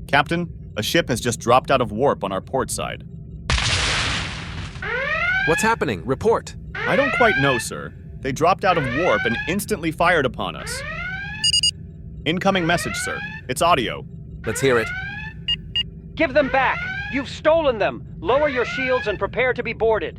Captain, a ship has just dropped out of warp on our port side. What's happening? Report. I don't quite know, sir. They dropped out of warp and instantly fired upon us. Incoming message, sir. It's audio. Let's hear it. Give them back! You've stolen them! Lower your shields and prepare to be boarded.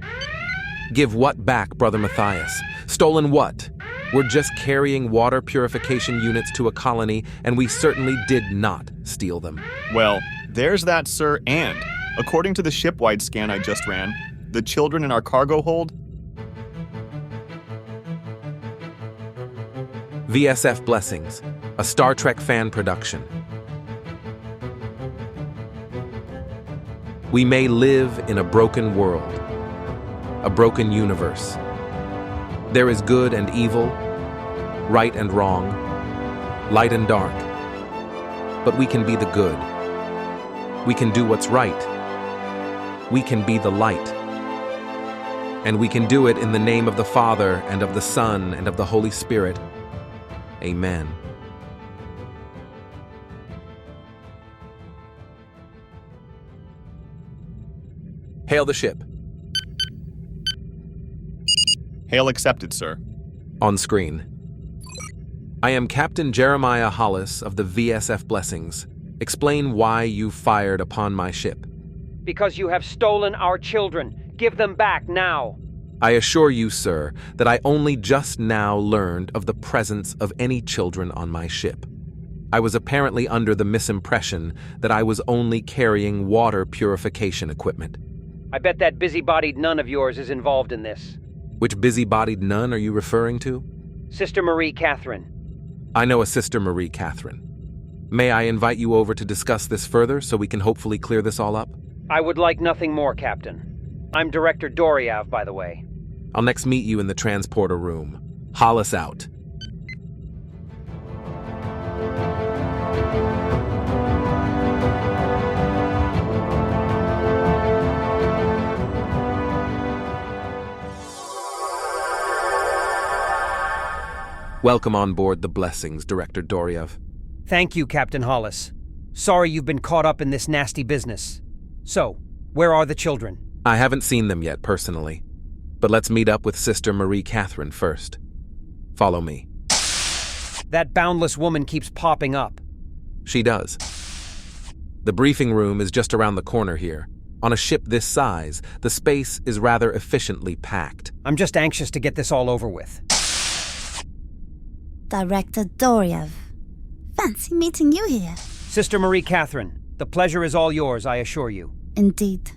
Give what back, Brother Matthias? Stolen what? We're just carrying water purification units to a colony, and we certainly did not steal them. Well, there's that, sir, and according to the ship-wide scan I just ran, the children in our cargo hold... VSF Blessings, a Star Trek fan production. We may live in a broken world, a broken universe. There is good and evil, right and wrong, light and dark. But we can be the good. We can do what's right. We can be the light. And we can do it in the name of the Father and of the Son and of the Holy Spirit. Amen. Hail the ship. Hail accepted, sir. On screen. I am Captain Jeremiah Hollis of the VSF Blessings. Explain why you fired upon my ship. Because you have stolen our children. Give them back now. I assure you, sir, that I only just now learned of the presence of any children on my ship. I was apparently under the misimpression that I was only carrying water purification equipment. I bet that busy-bodied nun of yours is involved in this. Which busy-bodied nun are you referring to? Sister Marie Catherine. I know a Sister Marie Catherine. May I invite you over to discuss this further so we can hopefully clear this all up? I would like nothing more, Captain. I'm Director Doryav, by the way. I'll next meet you in the transporter room. Hollis out. Welcome on board the Blessings, Director Doryav. Thank you, Captain Hollis. Sorry you've been caught up in this nasty business. So, where are the children? I haven't seen them yet, personally. But let's meet up with Sister Marie Catherine first. Follow me. That boundless woman keeps popping up. She does. The briefing room is just around the corner here. On a ship this size, the space is rather efficiently packed. I'm just anxious to get this all over with. Director Doryav. Fancy meeting you here. Sister Marie Catherine, the pleasure is all yours, I assure you. Indeed.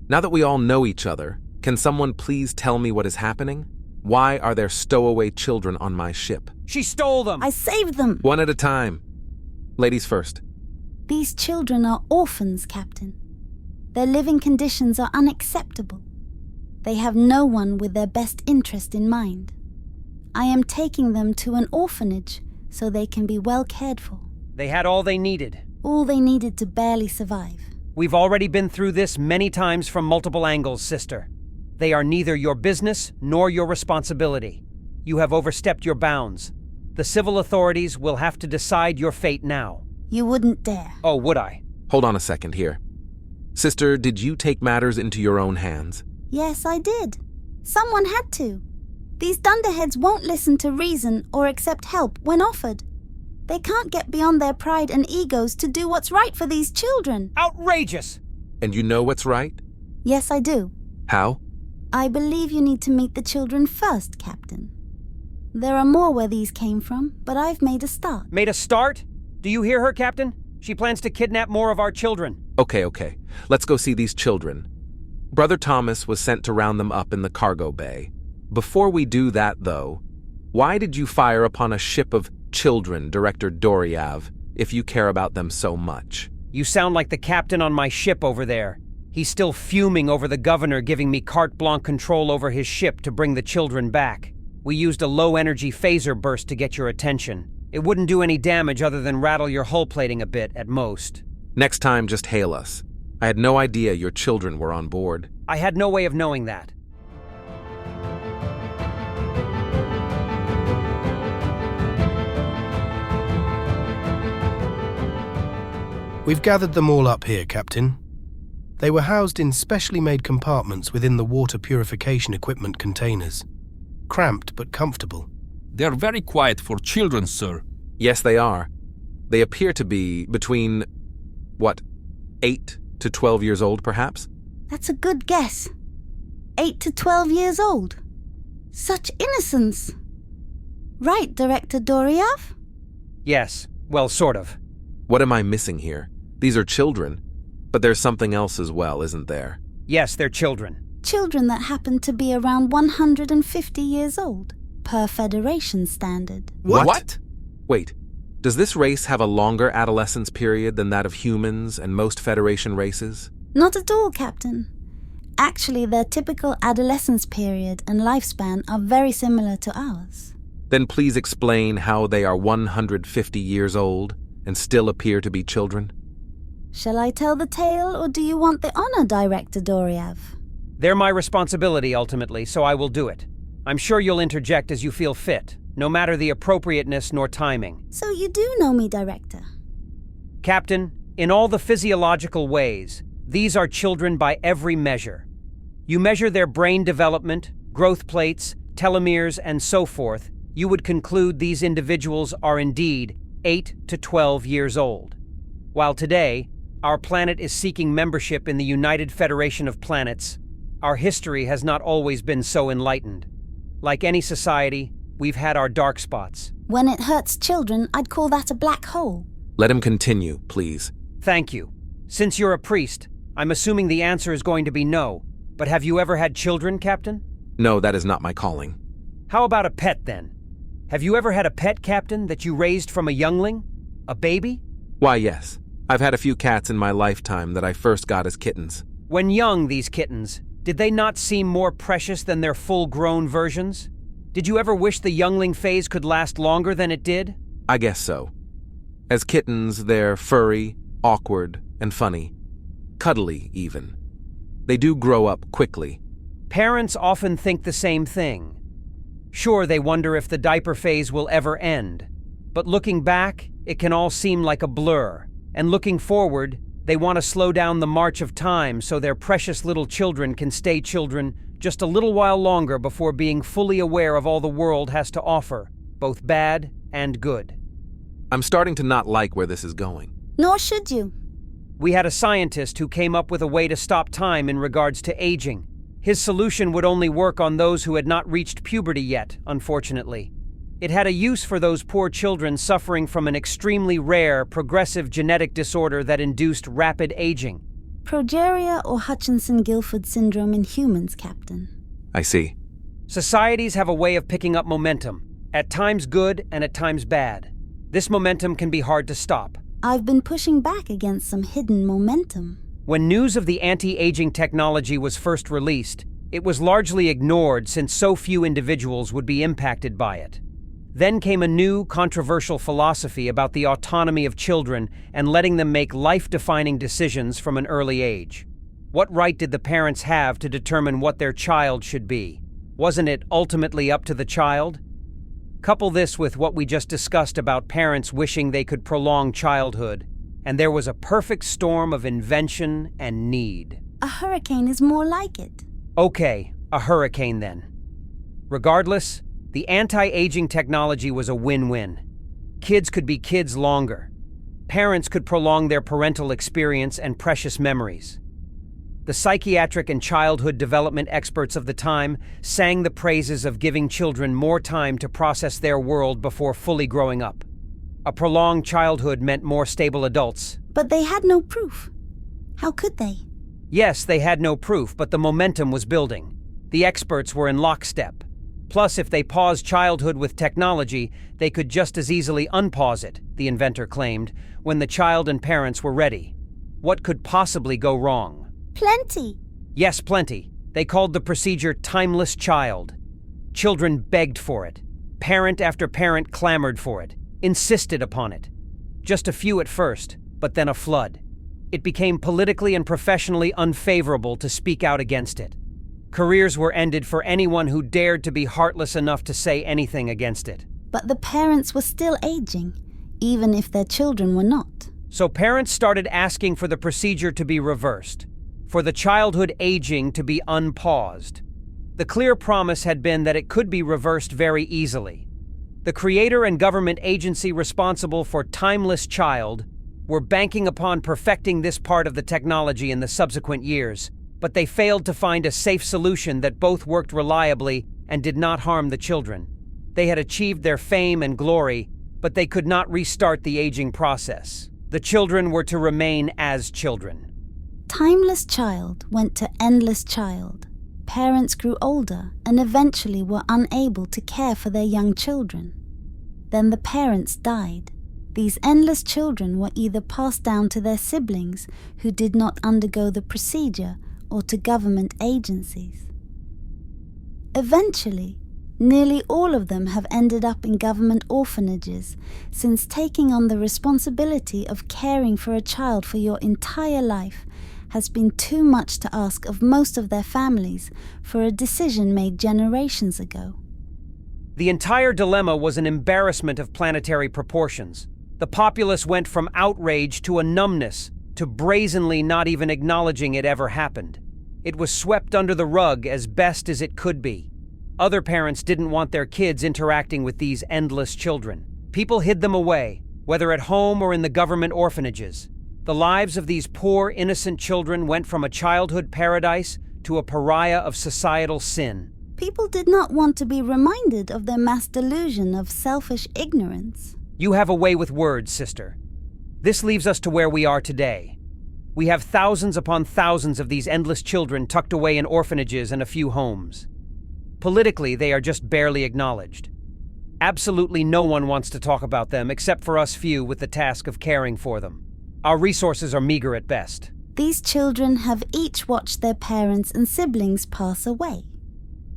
Now that we all know each other, can someone please tell me what is happening? Why are there stowaway children on my ship? She stole them! I saved them! One at a time. Ladies first. These children are orphans, Captain. Their living conditions are unacceptable. They have no one with their best interest in mind. I am taking them to an orphanage so they can be well cared for. They had all they needed. All they needed to barely survive. We've already been through this many times from multiple angles, sister. They are neither your business nor your responsibility. You have overstepped your bounds. The civil authorities will have to decide your fate now. You wouldn't dare. Oh, would I? Hold on a second here. Sister, did you take matters into your own hands? Yes, I did. Someone had to. These dunderheads won't listen to reason or accept help when offered. They can't get beyond their pride and egos to do what's right for these children. Outrageous! And you know what's right? Yes, I do. How? I believe you need to meet the children first, Captain. There are more where these came from, but I've made a start. Made a start? Do you hear her, Captain? She plans to kidnap more of our children. Okay. Let's go see these children. Brother Thomas was sent to round them up in the cargo bay. Before we do that, though, why did you fire upon a ship of children, Director Doryav, if you care about them so much? You sound like the captain on my ship over there. He's still fuming over the governor giving me carte blanche control over his ship to bring the children back. We used a low-energy phaser burst to get your attention. It wouldn't do any damage other than rattle your hull plating a bit, at most. Next time, just hail us. I had no idea your children were on board. I had no way of knowing that. We've gathered them all up here, Captain. They were housed in specially made compartments within the water purification equipment containers. Cramped but comfortable. They're very quiet for children, sir. Yes, they are. They appear to be between, 8 to 12 years old, perhaps? That's a good guess. 8 to 12 years old. Such innocence. Right, Director Doryav? Yes, well, sort of. What am I missing here? These are children, but there's something else as well, isn't there? Yes, they're children. Children that happen to be around 150 years old, per Federation standard. What? Wait, does this race have a longer adolescence period than that of humans and most Federation races? Not at all, Captain. Actually, their typical adolescence period and lifespan are very similar to ours. Then please explain how they are 150 years old and still appear to be children. Shall I tell the tale, or do you want the honor, Director Doryav? They're my responsibility, ultimately, so I will do it. I'm sure you'll interject as you feel fit, no matter the appropriateness nor timing. So you do know me, Director. Captain, in all the physiological ways, these are children by every measure. You measure their brain development, growth plates, telomeres, and so forth, you would conclude these individuals are indeed 8 to 12 years old. While today, our planet is seeking membership in the United Federation of Planets, our history has not always been so enlightened. Like any society, we've had our dark spots. When it hurts children, I'd call that a black hole. Let him continue, please. Thank you. Since you're a priest, I'm assuming the answer is going to be no. But have you ever had children, Captain? No, that is not my calling. How about a pet, then? Have you ever had a pet, Captain, that you raised from a youngling? A baby? Why, yes. I've had a few cats in my lifetime that I first got as kittens. When young, these kittens, did they not seem more precious than their full-grown versions? Did you ever wish the youngling phase could last longer than it did? I guess so. As kittens, they're furry, awkward, and funny. Cuddly, even. They do grow up quickly. Parents often think the same thing. Sure, they wonder if the diaper phase will ever end. But looking back, it can all seem like a blur. And looking forward, they want to slow down the march of time so their precious little children can stay children just a little while longer before being fully aware of all the world has to offer, both bad and good. I'm starting to not like where this is going. Nor should you. We had a scientist who came up with a way to stop time in regards to aging. His solution would only work on those who had not reached puberty yet, unfortunately. It had a use for those poor children suffering from an extremely rare, progressive genetic disorder that induced rapid aging. Progeria or Hutchinson-Gilford syndrome in humans, Captain. I see. Societies have a way of picking up momentum, at times good and at times bad. This momentum can be hard to stop. I've been pushing back against some hidden momentum. When news of the anti-aging technology was first released, it was largely ignored since so few individuals would be impacted by it. Then came a new, controversial philosophy about the autonomy of children and letting them make life-defining decisions from an early age. What right did the parents have to determine what their child should be? Wasn't it ultimately up to the child? Couple this with what we just discussed about parents wishing they could prolong childhood, and there was a perfect storm of invention and need. A hurricane is more like it. Okay, a hurricane then. Regardless, the anti-aging technology was a win-win. Kids could be kids longer. Parents could prolong their parental experience and precious memories. The psychiatric and childhood development experts of the time sang the praises of giving children more time to process their world before fully growing up. A prolonged childhood meant more stable adults. But they had no proof. How could they? Yes, they had no proof, but the momentum was building. The experts were in lockstep. Plus, if they paused childhood with technology, they could just as easily unpause it, the inventor claimed, when the child and parents were ready. What could possibly go wrong? Plenty. Yes, plenty. They called the procedure timeless child. Children begged for it. Parent after parent clamored for it, insisted upon it. Just a few at first, but then a flood. It became politically and professionally unfavorable to speak out against it. Careers were ended for anyone who dared to be heartless enough to say anything against it. But the parents were still aging, even if their children were not. So parents started asking for the procedure to be reversed, for the childhood aging to be unpaused. The clear promise had been that it could be reversed very easily. The creator and government agency responsible for Timeless Child were banking upon perfecting this part of the technology in the subsequent years, but they failed to find a safe solution that both worked reliably and did not harm the children. They had achieved their fame and glory, but they could not restart the aging process. The children were to remain as children. Timeless Child went to Endless Child. Parents grew older and eventually were unable to care for their young children. Then the parents died. These endless children were either passed down to their siblings who did not undergo the procedure or to government agencies. Eventually, nearly all of them have ended up in government orphanages, since taking on the responsibility of caring for a child for your entire life has been too much to ask of most of their families for a decision made generations ago. The entire dilemma was an embarrassment of planetary proportions. The populace went from outrage to a numbness, to brazenly not even acknowledging it ever happened. It was swept under the rug as best as it could be. Other parents didn't want their kids interacting with these endless children. People hid them away, whether at home or in the government orphanages. The lives of these poor, innocent children went from a childhood paradise to a pariah of societal sin. People did not want to be reminded of their mass delusion of selfish ignorance. You have a way with words, sister. This leaves us to where we are today. We have thousands upon thousands of these endless children tucked away in orphanages and a few homes. Politically, they are just barely acknowledged. Absolutely no one wants to talk about them except for us few with the task of caring for them. Our resources are meager at best. These children have each watched their parents and siblings pass away.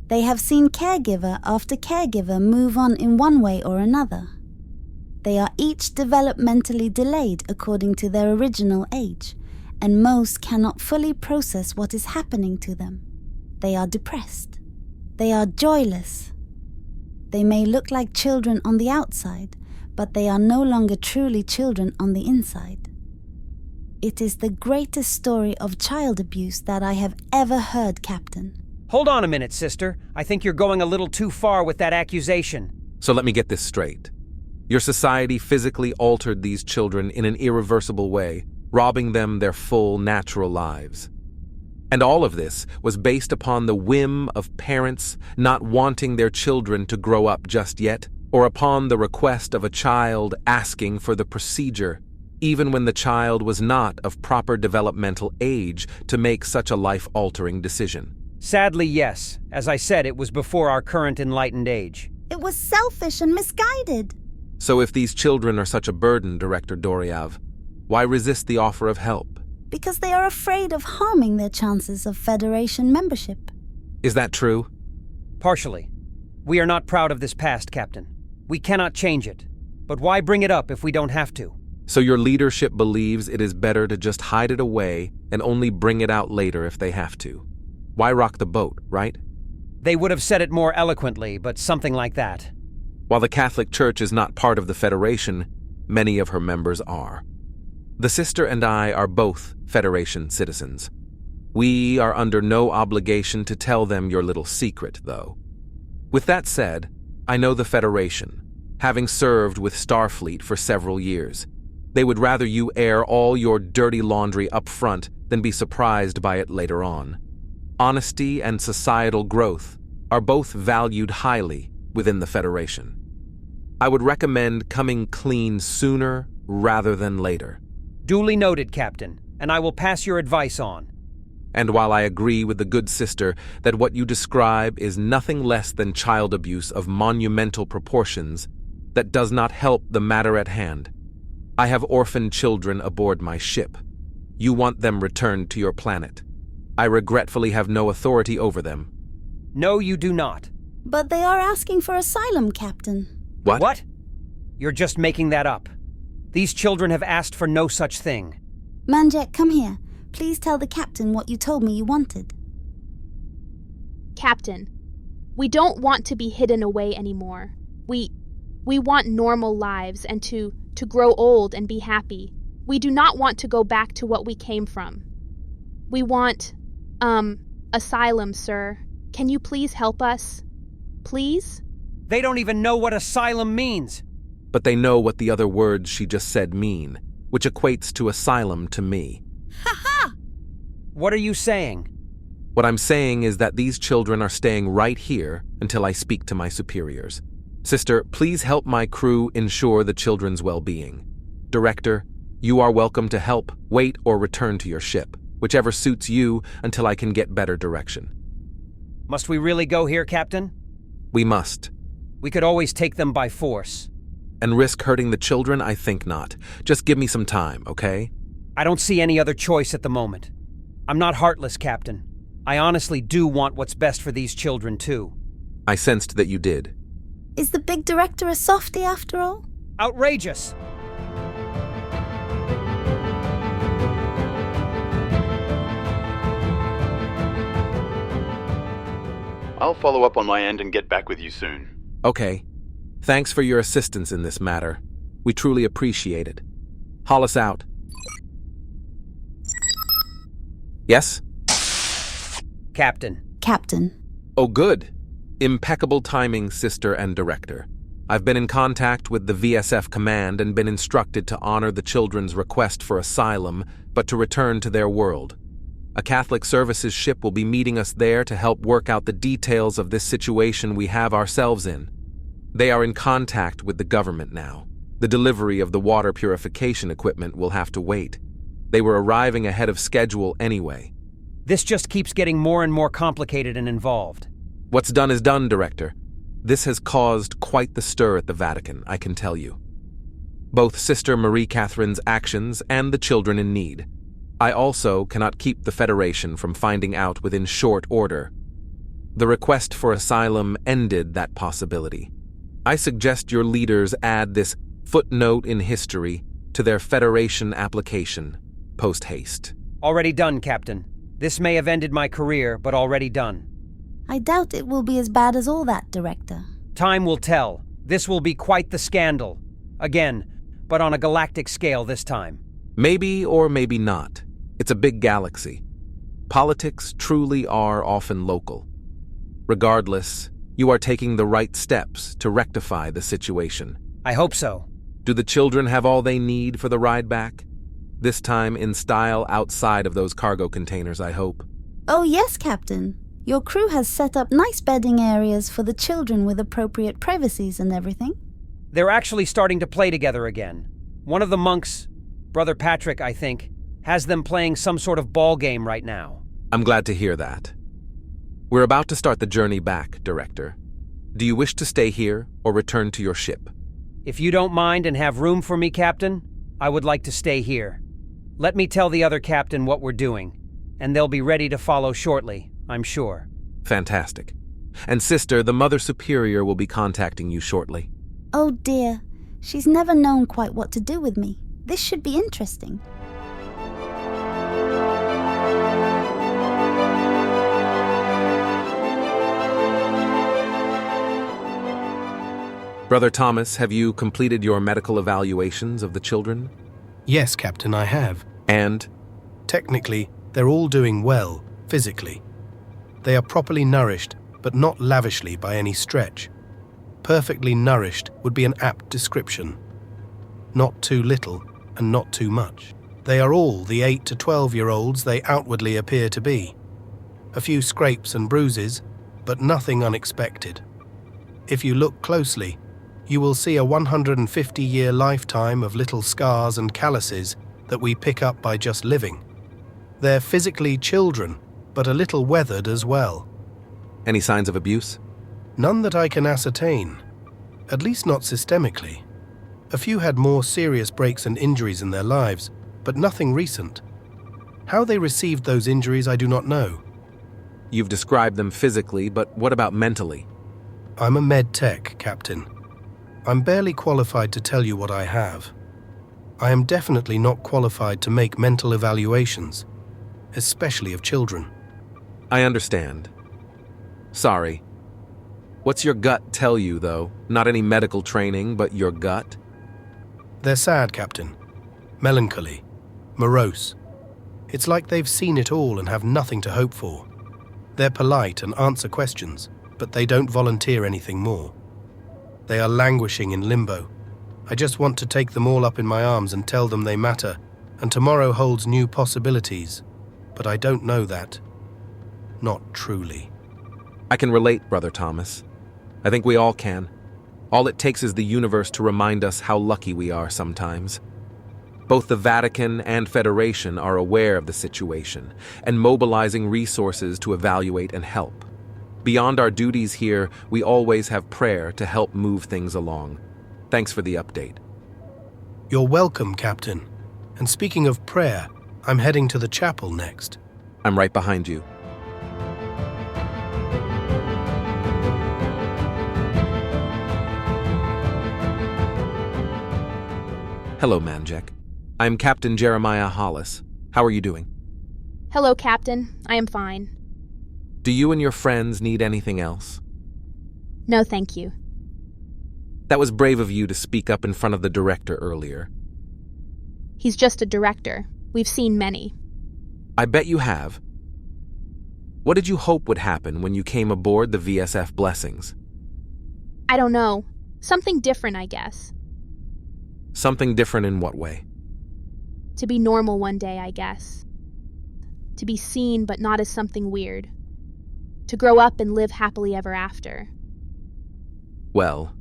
They have seen caregiver after caregiver move on in one way or another. They are each developmentally delayed according to their original age, and most cannot fully process what is happening to them. They are depressed. They are joyless. They may look like children on the outside, but they are no longer truly children on the inside. It is the greatest story of child abuse that I have ever heard, Captain. Hold on a minute, sister. I think you're going a little too far with that accusation. So let me get this straight. Your society physically altered these children in an irreversible way, robbing them their full natural lives. And all of this was based upon the whim of parents not wanting their children to grow up just yet, or upon the request of a child asking for the procedure, even when the child was not of proper developmental age to make such a life-altering decision. Sadly, yes. As I said, it was before our current enlightened age. It was selfish and misguided. So if these children are such a burden, Director Doryav, why resist the offer of help? Because they are afraid of harming their chances of Federation membership. Is that true? Partially. We are not proud of this past, Captain. We cannot change it. But why bring it up if we don't have to? So your leadership believes it is better to just hide it away and only bring it out later if they have to. Why rock the boat, right? They would have said it more eloquently, but something like that. While the Catholic Church is not part of the Federation, many of her members are. The sister and I are both Federation citizens. We are under no obligation to tell them your little secret, though. With that said, I know the Federation, having served with Starfleet for several years. They would rather you air all your dirty laundry up front than be surprised by it later on. Honesty and societal growth are both valued highly within the Federation. I would recommend coming clean sooner rather than later. Duly noted, Captain, and I will pass your advice on. And while I agree with the good sister that what you describe is nothing less than child abuse of monumental proportions, that does not help the matter at hand. I have orphaned children aboard my ship. You want them returned to your planet. I regretfully have no authority over them. No, you do not. But they are asking for asylum, Captain. What? What? You're just making that up. These children have asked for no such thing. Manjek, come here. Please tell the captain what you told me you wanted. Captain, we don't want to be hidden away anymore. We want normal lives and to grow old and be happy. We do not want to go back to what we came from. We want, asylum, sir. Can you please help us? Please? They don't even know what asylum means. But they know what the other words she just said mean, which equates to asylum to me. What are you saying? What I'm saying is that these children are staying right here until I speak to my superiors. Sister, please help my crew ensure the children's well-being. Director, you are welcome to help, wait, or return to your ship, whichever suits you until I can get better direction. Must we really go here, Captain? We must. We could always take them by force. And risk hurting the children? I think not. Just give me some time, okay? I don't see any other choice at the moment. I'm not heartless, Captain. I honestly do want what's best for these children, too. I sensed that you did. Is the big director a softie after all? Outrageous! I'll follow up on my end and get back with you soon. Okay. Thanks for your assistance in this matter. We truly appreciate it. Haul us out. Yes? Captain. Captain. Oh, good. Impeccable timing, Sister and Director. I've been in contact with the VSF Command and been instructed to honor the children's request for asylum, but to return to their world. A Catholic Services ship will be meeting us there to help work out the details of this situation we have ourselves in. They are in contact with the government now. The delivery of the water purification equipment will have to wait. They were arriving ahead of schedule anyway. This just keeps getting more and more complicated and involved. What's done is done, Director. This has caused quite the stir at the Vatican, I can tell you. Both Sister Marie Catherine's actions and the children in need. I also cannot keep the Federation from finding out within short order. The request for asylum ended that possibility. I suggest your leaders add this footnote in history to their Federation application, post-haste. Already done, Captain. This may have ended my career, but already done. I doubt it will be as bad as all that, Director. Time will tell. This will be quite the scandal. Again, but on a galactic scale this time. Maybe or maybe not. It's a big galaxy. Politics truly are often local. Regardless, you are taking the right steps to rectify the situation. I hope so. Do the children have all they need for the ride back? This time in style outside of those cargo containers, I hope. Oh yes, Captain. Your crew has set up nice bedding areas for the children with appropriate privacies and everything. They're actually starting to play together again. One of the monks, Brother Patrick, I think, has them playing some sort of ball game right now. I'm glad to hear that. We're about to start the journey back, Director. Do you wish to stay here or return to your ship? If you don't mind and have room for me, Captain, I would like to stay here. Let me tell the other captain what we're doing, and they'll be ready to follow shortly, I'm sure. Fantastic. And Sister, the Mother Superior will be contacting you shortly. Oh dear, she's never known quite what to do with me. This should be interesting. Brother Thomas, have you completed your medical evaluations of the children? Yes, Captain, I have. And? Technically, they're all doing well, physically. They are properly nourished, but not lavishly by any stretch. Perfectly nourished would be an apt description. Not too little and not too much. They are all the 8 to 12-year-olds they outwardly appear to be. A few scrapes and bruises, but nothing unexpected. If you look closely, you will see a 150-year lifetime of little scars and calluses that we pick up by just living. They're physically children, but a little weathered as well. Any signs of abuse? None that I can ascertain, at least not systemically. A few had more serious breaks and injuries in their lives, but nothing recent. How they received those injuries I do not know. You've described them physically, but what about mentally? I'm a med tech, Captain. I'm barely qualified to tell you what I have. I am definitely not qualified to make mental evaluations, especially of children. I understand. Sorry. What's your gut tell you, though? Not any medical training, but your gut? They're sad, Captain. melancholy, morose. It's like they've seen it all and have nothing to hope for. They're polite and answer questions, but they don't volunteer anything more. They are languishing in limbo. I just want to take them all up in my arms and tell them they matter, and tomorrow holds new possibilities. But I don't know that. Not truly. I can relate, Brother Thomas. I think we all can. All it takes is the universe to remind us how lucky we are sometimes. Both the Vatican and Federation are aware of the situation and mobilizing resources to evaluate and help. Beyond our duties here, we always have prayer to help move things along. Thanks for the update. You're welcome, Captain. And speaking of prayer, I'm heading to the chapel next. I'm right behind you. Hello, Manjek. I'm Captain Jeremiah Hollis. How are you doing? Hello, Captain. I am fine. Do you and your friends need anything else? No, thank you. That was brave of you to speak up in front of the director earlier. He's just a director. We've seen many. I bet you have. What did you hope would happen when you came aboard the VSF Blessings? I don't know. Something different, I guess. Something different in what way? To be normal one day, I guess. To be seen but not as something weird. To grow up and live happily ever after. Well,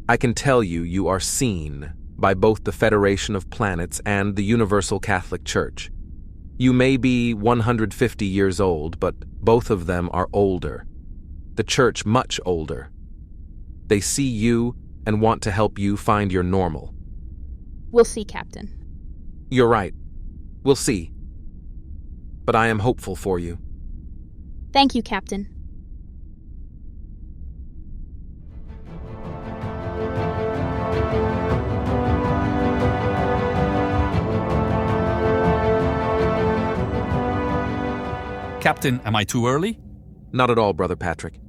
I can tell you you are seen by both the Federation of Planets and the Universal Catholic Church. You may be 150 years old, but both of them are older. The Church much older. They see you and want to help you find your normal. We'll see, Captain. You're right. We'll see. But I am hopeful for you. Thank you, Captain. Captain, am I too early? Not at all, Brother Patrick.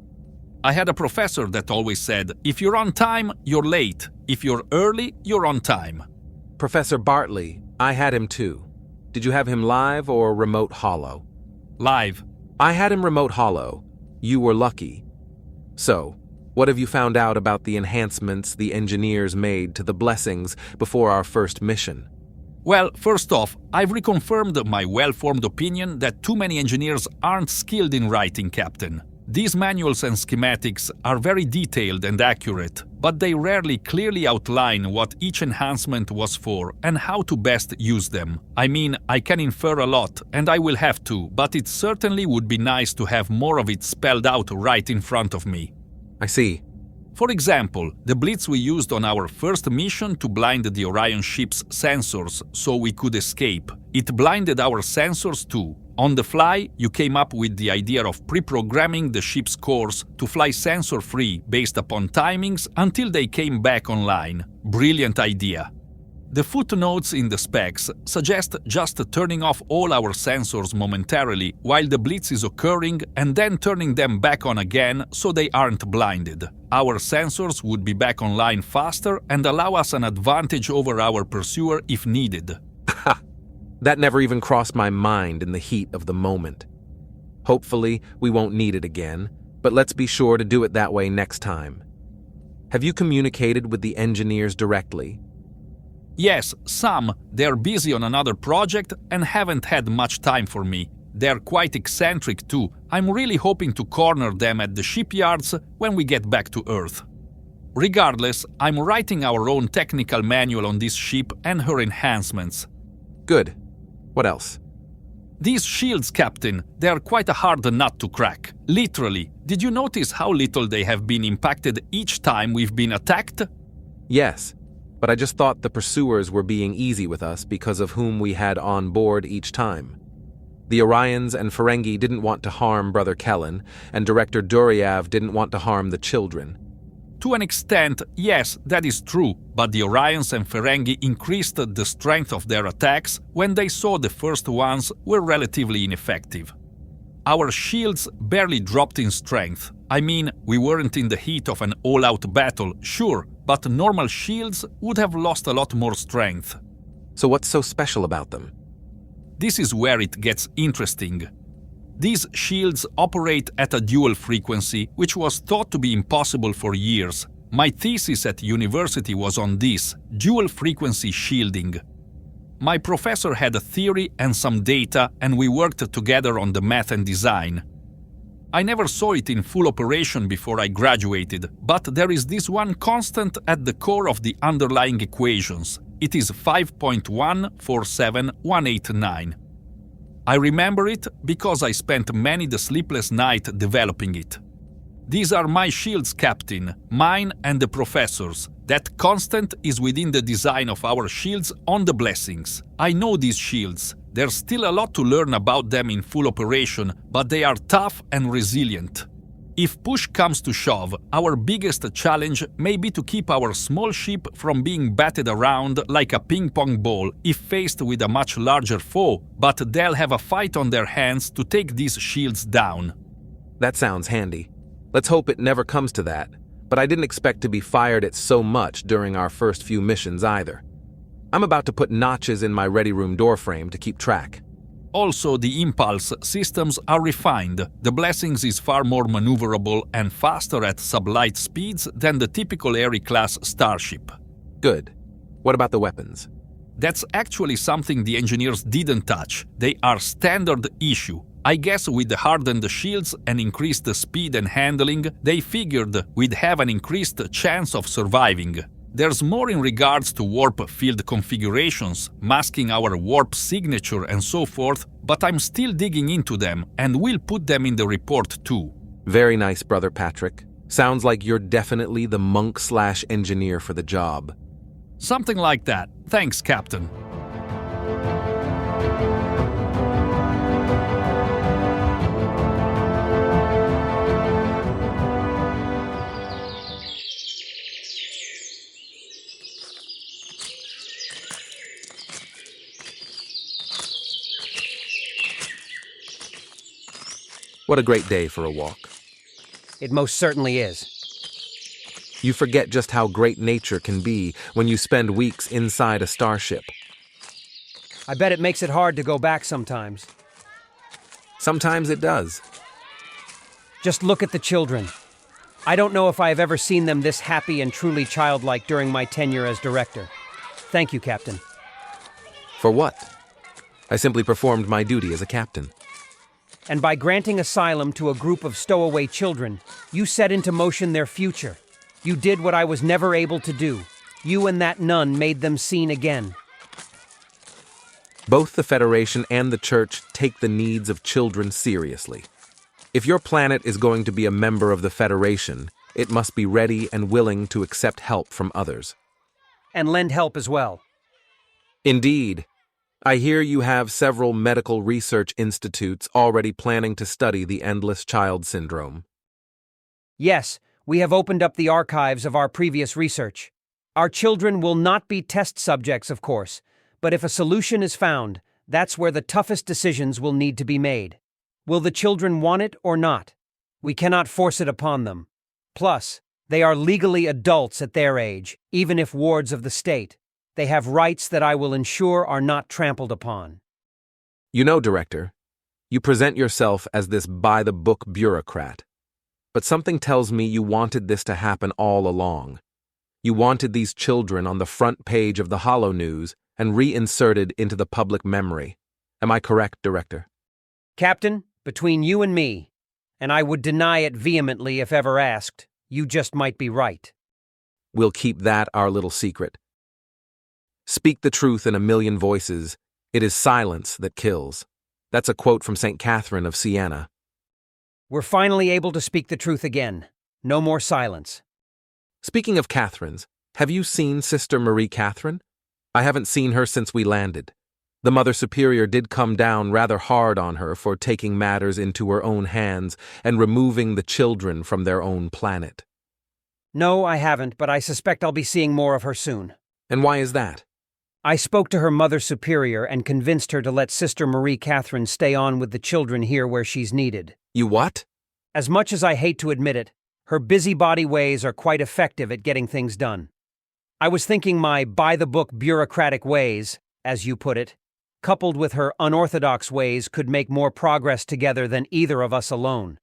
I had a professor that always said, if you're on time, you're late. If you're early, you're on time. Professor Bartley, I had him too. Did you have him live or remote holo? Live. I had him remote holo. You were lucky. So, what have you found out about the enhancements the engineers made to the Blessings before our first mission? Well, first off, I've reconfirmed my well-formed opinion that too many engineers aren't skilled in writing, Captain. These manuals and schematics are very detailed and accurate, but they rarely clearly outline what each enhancement was for and how to best use them. I mean, I can infer a lot, and I will have to, but it certainly would be nice to have more of it spelled out right in front of me. I see. For example, the blitz we used on our first mission to blind the Orion ship's sensors so we could escape. It blinded our sensors too. On the fly, you came up with the idea of pre-programming the ship's course to fly sensor-free based upon timings until they came back online. Brilliant idea. The footnotes in the specs suggest just turning off all our sensors momentarily while the blitz is occurring and then turning them back on again so they aren't blinded. Our sensors would be back online faster and allow us an advantage over our pursuer if needed. That never even crossed my mind in the heat of the moment. Hopefully, we won't need it again, but let's be sure to do it that way next time. Have you communicated with the engineers directly? Yes, some. They're busy on another project and haven't had much time for me. They're quite eccentric too. I'm really hoping to corner them at the shipyards when we get back to Earth. Regardless, I'm writing our own technical manual on this ship and her enhancements. Good. What else? These shields, Captain, they are quite a hard nut to crack. Literally. Did you notice how little they have been impacted each time we've been attacked? Yes, but I just thought the pursuers were being easy with us because of whom we had on board each time. The Orions and Ferengi didn't want to harm Brother Kellen, and Director Duryav didn't want to harm the children. To an extent, yes, that is true, but the Orions and Ferengi increased the strength of their attacks when they saw the first ones were relatively ineffective. Our shields barely dropped in strength. I mean, we weren't in the heat of an all-out battle, sure, but normal shields would have lost a lot more strength. So what's so special about them? This is where it gets interesting. These shields operate at a dual frequency, which was thought to be impossible for years. My thesis at university was on this, dual frequency shielding. My professor had a theory and some data, and we worked together on the math and design. I never saw it in full operation before I graduated, but there is this one constant at the core of the underlying equations. It is 5.147189. I remember it because I spent many the sleepless night developing it. These are my shields, Captain, mine and the professor's. That constant is within the design of our shields on the Blessings. I know these shields. There's still a lot to learn about them in full operation, but they are tough and resilient. If push comes to shove, our biggest challenge may be to keep our small ship from being batted around like a ping-pong ball if faced with a much larger foe, but they'll have a fight on their hands to take these shields down. That sounds handy. Let's hope it never comes to that, but I didn't expect to be fired at so much during our first few missions either. I'm about to put notches in my ready room doorframe to keep track. Also, the impulse systems are refined. The Blessings is far more maneuverable and faster at sublight speeds than the typical Airy-class starship. Good. What about the weapons? That's actually something the engineers didn't touch. They are standard issue. I guess with the hardened shields and increased speed and handling, they figured we'd have an increased chance of surviving. There's more in regards to warp field configurations, masking our warp signature and so forth, but I'm still digging into them and will put them in the report too. Very nice, Brother Patrick. Sounds like you're definitely the monk/engineer for the job. Something like that. Thanks, Captain. What a great day for a walk. It most certainly is. You forget just how great nature can be when you spend weeks inside a starship. I bet it makes it hard to go back sometimes. Sometimes it does. Just look at the children. I don't know if I have ever seen them this happy and truly childlike during my tenure as director. Thank you, Captain. For what? I simply performed my duty as a captain. And by granting asylum to a group of stowaway children, you set into motion their future. You did what I was never able to do. You and that nun made them seen again. Both the Federation and the Church take the needs of children seriously. If your planet is going to be a member of the Federation, it must be ready and willing to accept help from others. And lend help as well. Indeed. I hear you have several medical research institutes already planning to study the endless child syndrome. Yes, we have opened up the archives of our previous research. Our children will not be test subjects, of course, but if a solution is found, that's where the toughest decisions will need to be made. Will the children want it or not? We cannot force it upon them. Plus, they are legally adults at their age, even if wards of the state. They have rights that I will ensure are not trampled upon. You know, Director, you present yourself as this by-the-book bureaucrat. But something tells me you wanted this to happen all along. You wanted these children on the front page of the Hollow News and reinserted into the public memory. Am I correct, Director? Captain, between you and me, and I would deny it vehemently if ever asked, you just might be right. We'll keep that our little secret. Speak the truth in a million voices. It is silence that kills. That's a quote from St. Catherine of Siena. We're finally able to speak the truth again. No more silence. Speaking of Catherines, have you seen Sister Marie Catherine? I haven't seen her since we landed. The Mother Superior did come down rather hard on her for taking matters into her own hands and removing the children from their own planet. No, I haven't, but I suspect I'll be seeing more of her soon. And why is that? I spoke to her Mother Superior and convinced her to let Sister Marie Catherine stay on with the children here where she's needed. You what? As much as I hate to admit it, her busybody ways are quite effective at getting things done. I was thinking my by-the-book bureaucratic ways, as you put it, coupled with her unorthodox ways, could make more progress together than either of us alone.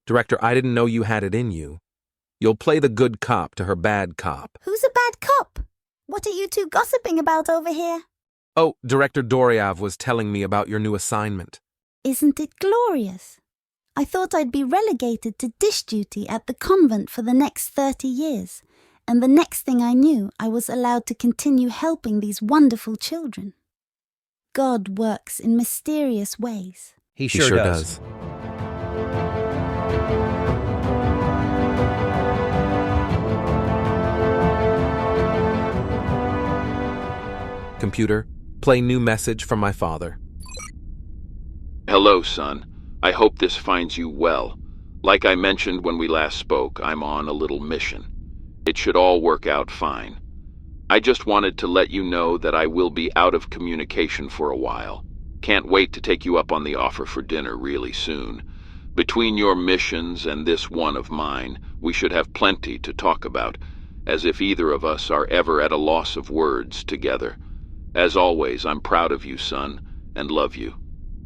Director, I didn't know you had it in you. You'll play the good cop to her bad cop. Who's a bad cop? What are you two gossiping about over here? Oh, Director Doryav was telling me about your new assignment. Isn't it glorious? I thought I'd be relegated to dish duty at the convent for the next 30 years, and the next thing I knew, I was allowed to continue helping these wonderful children. God works in mysterious ways. He sure does. Computer, play new message from my father. Hello, son. I hope this finds you well. Like I mentioned when we last spoke, I'm on a little mission. It should all work out fine. I just wanted to let you know that I will be out of communication for a while. Can't wait to take you up on the offer for dinner really soon. Between your missions and this one of mine, we should have plenty to talk about, as if either of us are ever at a loss of words together. As always, I'm proud of you, son, and love you.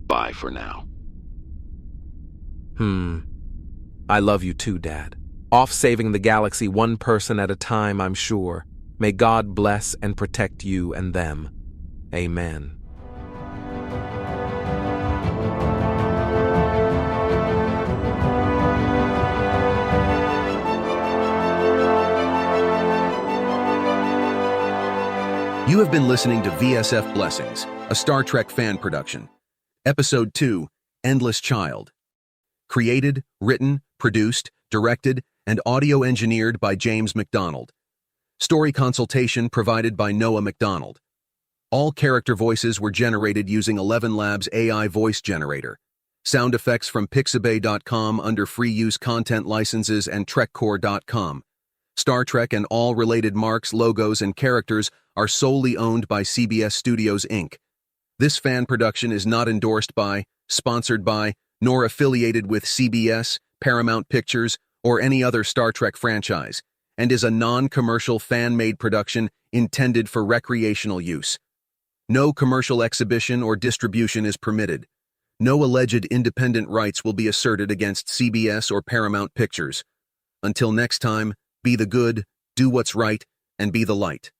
Bye for now. I love you too, Dad. Off saving the galaxy one person at a time, I'm sure. May God bless and protect you and them. Amen. You have been listening to VSF Blessings, a Star Trek fan production. Episode 2, Endless Child. Created, written, produced, directed, and audio engineered by James McDonald. Story consultation provided by Noah McDonald. All character voices were generated using 11 Labs AI voice generator. Sound effects from Pixabay.com under free use content licenses and TrekCore.com. Star Trek and all related marks, logos, and characters are solely owned by CBS Studios, Inc. This fan production is not endorsed by, sponsored by, nor affiliated with CBS, Paramount Pictures, or any other Star Trek franchise, and is a non-commercial fan-made production intended for recreational use. No commercial exhibition or distribution is permitted. No alleged independent rights will be asserted against CBS or Paramount Pictures. Until next time, be the good, do what's right, and be the light.